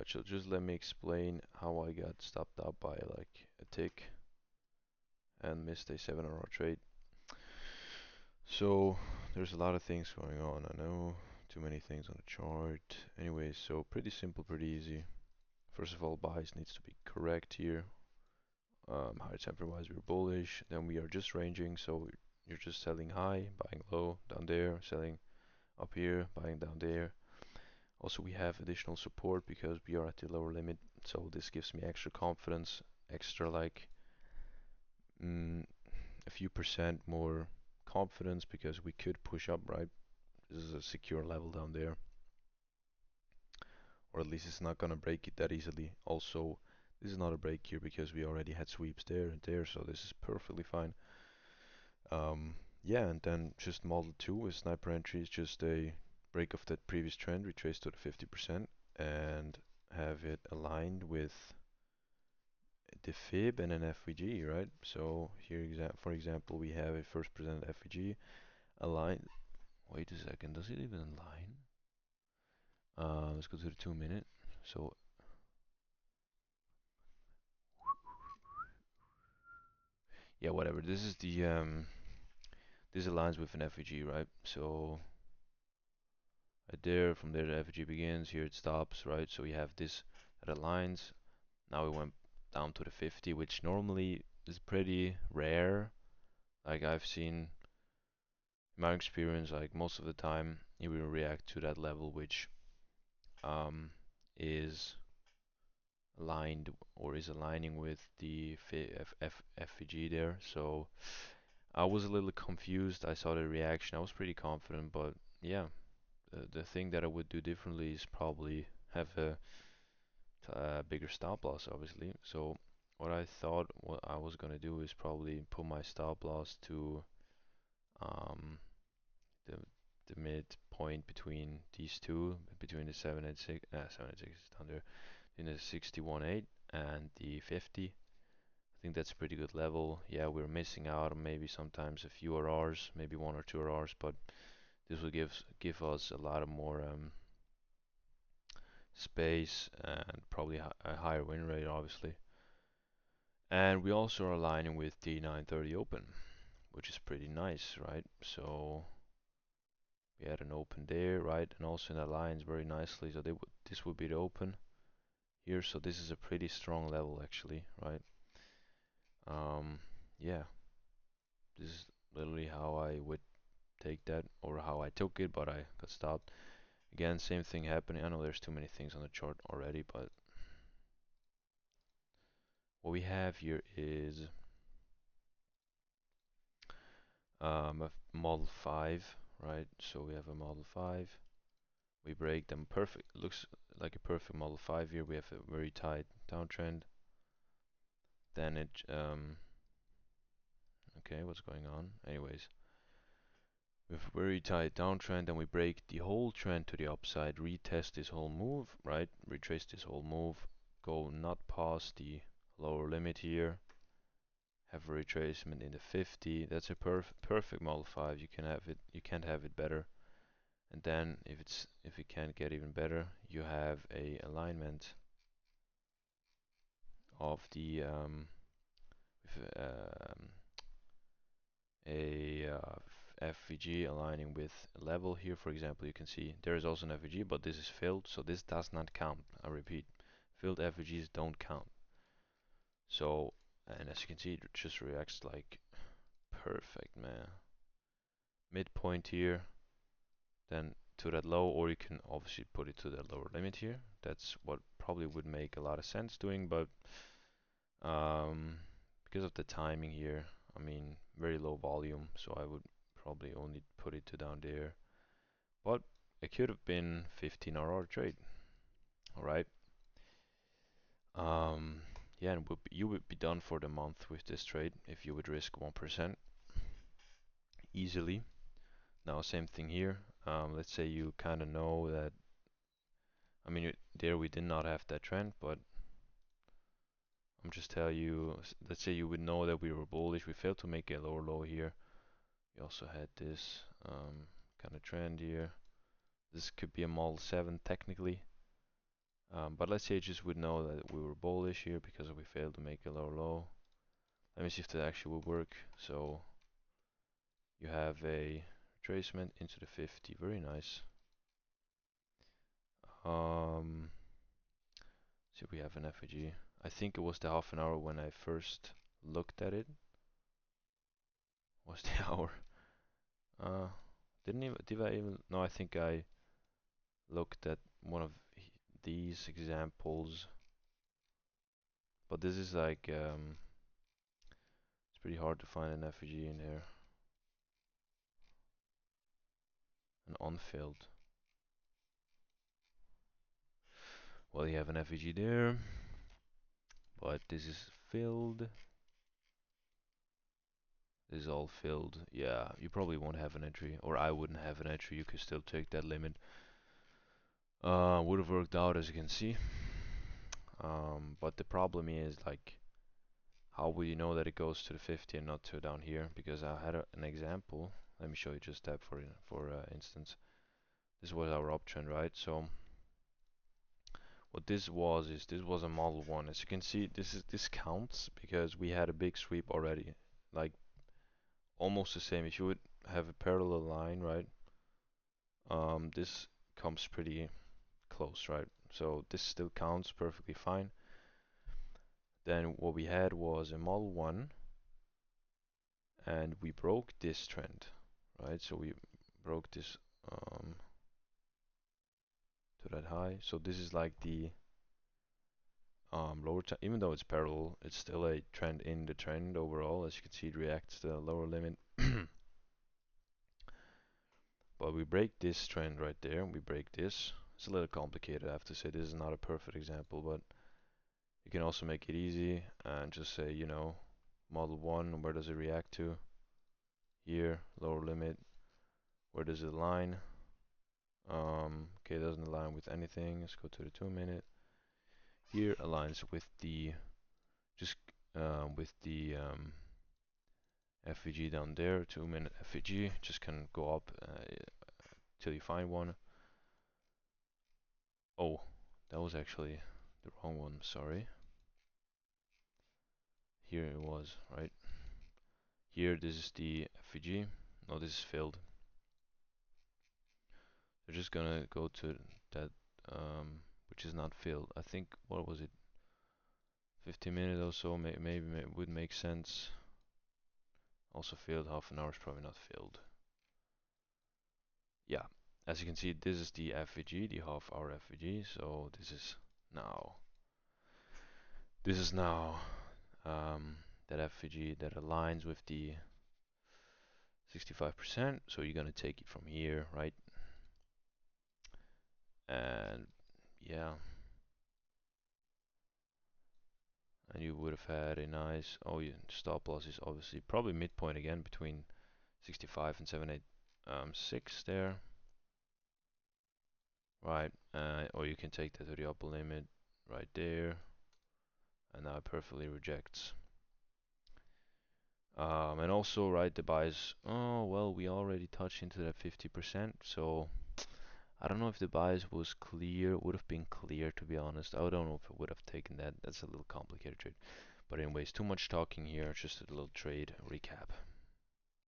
Alright, so just let me explain how I got stopped out by like a tick and missed a 7-hour trade. So there's a lot of things going on. I know too many things on the chart. Anyways, so pretty simple, pretty easy. First of all, buys needs to be correct here. Higher temper wise, we're bullish. Then we are just ranging, so you're just selling high, buying low down there, selling up here, buying down there. Also, we have additional support because we are at the lower limit, so this gives me extra confidence, extra like mm, a few percent more confidence because we could push up, right? This is a secure level down there, or at least it's not gonna break it that easily. Also, this is not a break here because we already had sweeps there and there, so this is perfectly fine. Yeah, and then just model 2 with sniper entry is just a break of that previous trend, retrace to the 50% and have it aligned with the fib and an FVG, right? So here, for example, we have a first presented FVG aligned. Wait a second, does it even align? Let's go to the 2 minute. So yeah, whatever. This is the this aligns with an FVG, right? So right there, from there the FVG begins. Here it stops, right? So we have this that aligns. Now we went down to the 50, which normally is pretty rare. Like I've seen in my experience, like most of the time, it will react to that level, which um, is aligned or is aligning with the FVG there. So I was a little confused. I saw the reaction. I was pretty confident, but yeah, the thing that I would do differently is probably have a bigger stop loss, obviously. So what I thought what I was gonna do is probably put my stop loss to um, the the midpoint between these two, between the 7 and 6, 7 and 6 is down there, in the 61.8 and the 50. I think that's a pretty good level. Yeah, we're missing out on maybe sometimes a few RRs, maybe 1 or 2 RRs, but this will give us a lot of more space and probably a higher win rate, obviously. And we also are aligning with the 930 open, which is pretty nice, right? So we had an open there, right? And also in aligns very nicely. So this would be the open here. So this is a pretty strong level actually, right? Um, yeah, this is literally how I would take that or how I took it, but I got stopped. Again, same thing happening. I know there's too many things on the chart already, but what we have here is a model 5, right? So we have a model 5. We break them perfect. Looks like a perfect model 5 here. We have a very tight downtrend. Then okay, what's going on? Anyways, we have a very tight downtrend, and we break the whole trend to the upside, retest this whole move, right? Retrace this whole move, go not past the lower limit here, have a retracement in the 50. That's a perfect model 5. You can have it. You can't have it better. And then if it can't get even better, you have a alignment of the um, a FVG aligning with a level here. For example, you can see there is also an FVG, but this is filled, so this does not count. I repeat, filled FVGs don't count. So, and as you can see, it just reacts like perfect, man. Midpoint here, then to that low, or you can obviously put it to that lower limit here. That's what probably would make a lot of sense doing, but um, because of the timing here, I mean, very low volume, so I would probably only put it to down there. But it could have been 15 RR trade. All right. Um, yeah, and you would be done for the month with this trade if you would risk 1% easily. Now, same thing here. Let's say you kind of know that. I mean, there we did not have that trend, but I'm just telling you. Let's say you would know that we were bullish. We failed to make a lower low here. We also had this kind of trend here. This could be a model 7 technically. But let's say just would know that we were bullish here because we failed to make a lower low. Let me see if that actually will work. So you have a retracement into the 50, very nice. See if we have an FEG. I think it was the half an hour when I first looked at it. Was the hour? Uh, did I even? No, I think I looked at one of these examples. But this is like, it's pretty hard to find an FEG in here. An unfilled. Well, you have an FEG there, but this is filled. This is all filled. Yeah, you probably won't have an entry, or I wouldn't have an entry. You could still take that limit. Would have worked out as you can see. But the problem is like, how will you know that it goes to the 50 and not to down here? Because I had an example. Let me show you just that for instance. This was our uptrend, right? So what this was is this was a model one. As you can see, this counts because we had a big sweep already, like almost the same. If you would have a parallel line, right? This comes pretty close, right? So this still counts perfectly fine. Then what we had was a model one, and we broke this trend, right? So we broke this to that high. So this is like the lower, even though it's parallel, it's still a trend in the trend overall. As you can see, it reacts to the lower limit. But we break this trend right there. We break this. It's a little complicated, I have to say. This is not a perfect example, but you can also make it easy and just say, you know, model 1, where does it react to? Here, lower limit. Where does it align? Okay, it doesn't align with anything. Let's go to the 2-minute. Here aligns with the just with the FVG down there, 2-minute FVG. Just can go up till you find one. Oh, that was actually the wrong one. Sorry. Here it was, right? Here, this is the FVG. No, this is filled. They're just gonna go to that, which is not filled. I think, what was it? 15 minutes or so, maybe would make sense. Also filled, half an hour is probably not filled. Yeah, as you can see, this is the FVG, the half hour FVG. So now, this is now that FVG that aligns with the 65%. So you're gonna take it from here, right? And yeah, and you would have had a nice, oh yeah, stop loss is obviously probably midpoint again between 65 and 786 there, right? Or you can take that to the upper limit right there, and now it perfectly rejects. And also, right, the bias, oh well, we already touched into that 50%, so I don't know if the bias was clear, would have been clear, to be honest. I don't know if it would have taken that. That's a little complicated trade. But anyways, too much talking here, just a little trade recap.